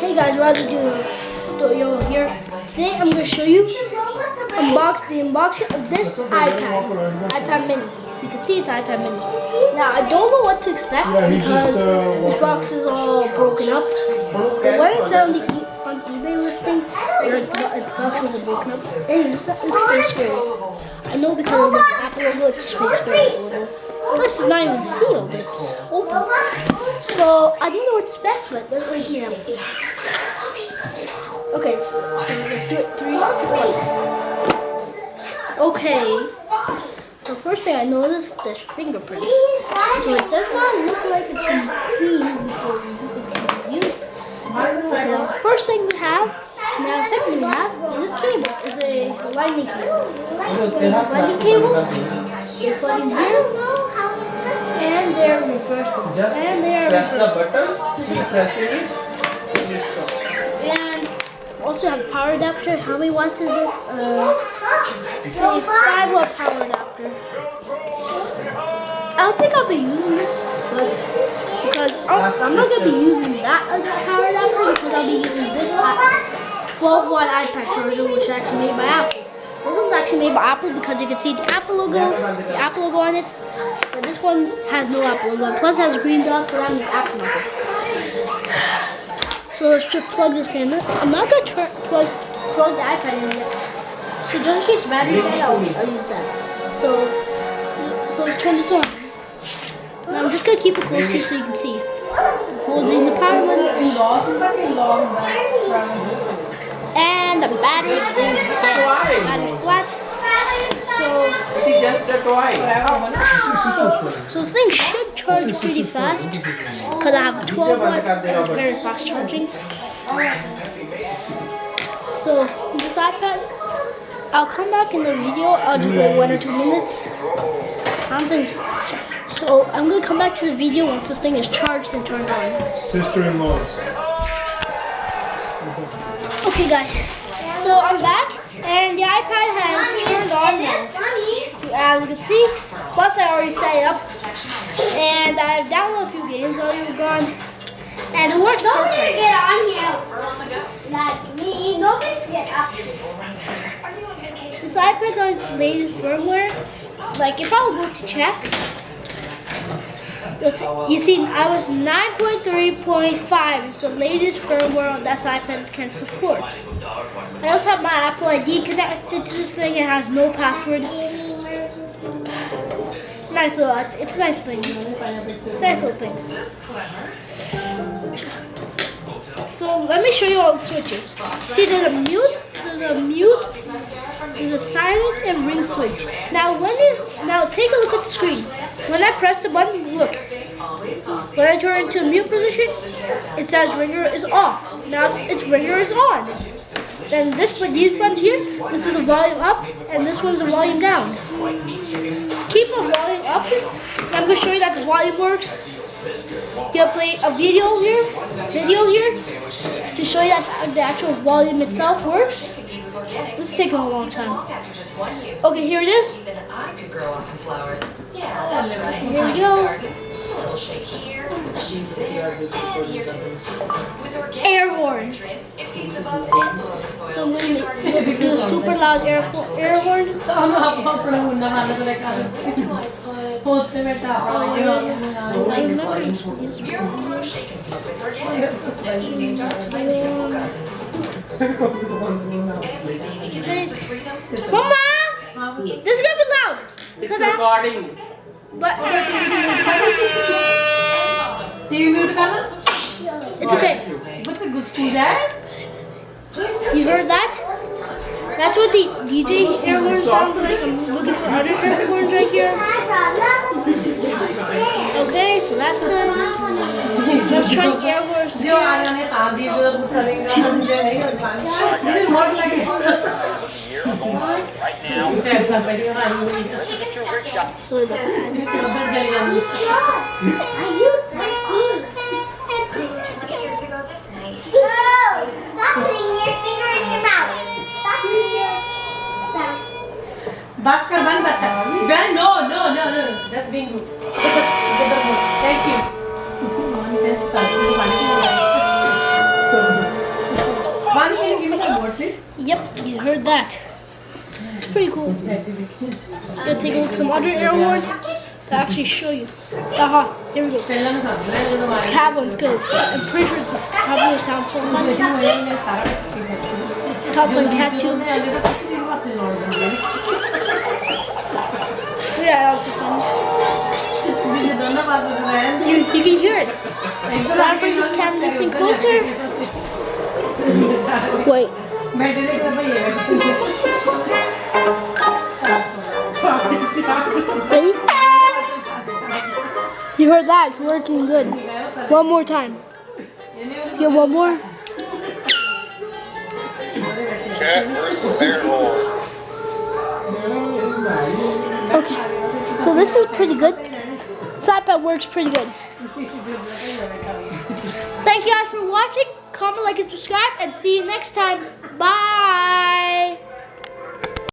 Hey guys, welcome to Yo here. Today I'm going to show you the unboxing of this iPad mini. So you can see it's iPad mini. Now I don't know what to expect because this box is all broken up. But when it's on eBay listing, the box was broken up. It's pretty scary. I know because of this Apple logo, it's pretty scary. Plus, it's not even sealed, it's open. So, I don't know what to expect, but let's wait here. Okay, so let's do it. 3, 2, 1. Okay. So, first thing I noticed, there's fingerprints. So, it does not look like it's been cleaned before it's been used. Okay, that's the first thing we have. Now, the second thing we have is this cable. It's a lightning cable. There's lightning cables. They plug in here. And they're reversible. And also have a power adapter. How many watts is this? Say 5 watt power adapter. I don't think I'll be using this, because I'm not going to be using that power adapter because I'll be using this 12 watt iPad charger, which is actually made by Apple. This one's actually made by Apple because you can see the Apple logo on it. But this one has no Apple logo. Plus it has a green dot, so that means Apple logo. So let's just plug this in. I'm not going to plug the iPad in yet. So just in case the battery died, I'll use that. So let's turn this on. Now I'm just going to keep it close to you so you can see. Holding the power button. And the battery is dead. The battery's flat. So this thing should charge pretty fast because I have a 12 watt. It's very fast charging. So this iPad, I'll come back in the video. I'll just wait 1 or 2 minutes. I don't think so. So I'm gonna come back to the video once this thing is charged and turned on. Sister-in-laws. Okay guys, so I'm back and the iPad has turned on now. As you can see, plus I already set it up and I've downloaded a few games while you were gone and it works perfect. Get on here. Not me. Nobody get up. This iPad's on its latest firmware. Like if I would go to check, you see, I was 9.3.5 is the latest firmware that this iPad can support. I also have my Apple ID connected to this thing. It has no password. It's a nice little. It's a nice thing. It's a nice little thing. So let me show you all the switches. See, there's a mute, there's a silent and ring switch. Now take a look at the screen. When I press the button, look. When I turn into a mute position, it says ringer is off. Now its ringer is on. Then these buttons here, this is the volume up, and this one's the volume down. Just keep the volume up. I'm going to show you that the volume works. I'm going to play a video here to show you that the actual volume itself works. This is taking a long time. Okay, here it is. Here we go. Air horn. So I'm going to do a super loud air horn. Mama! This is going to be loud. It's recording. But it's okay. You heard that? That's what the DJ air horn sounds like. I'm looking for other air horns right here. Okay, so that's done. Let's try the air horns here. Right now. Sorry about that. Stop putting your finger in your mouth. Stop putting your Bas ka, bas ka. Ben, no. That's being good. Thank you. you give me the board, please? Yep, you heard that. It's pretty cool. Gonna take a look at some other air horns to actually show you. Here we go. Cab one's good. I'm pretty sure this probably sounds so fun. Top flight cat too. Yeah, that was so fun. You can hear it. Now bring this camera, this thing closer. Wait. Ready? You heard that? It's working good. One more time. Let's get one more. Okay, so this is pretty good. This iPad works pretty good. Thank you guys for watching. Comment, like, and subscribe, and see you next time. Bye.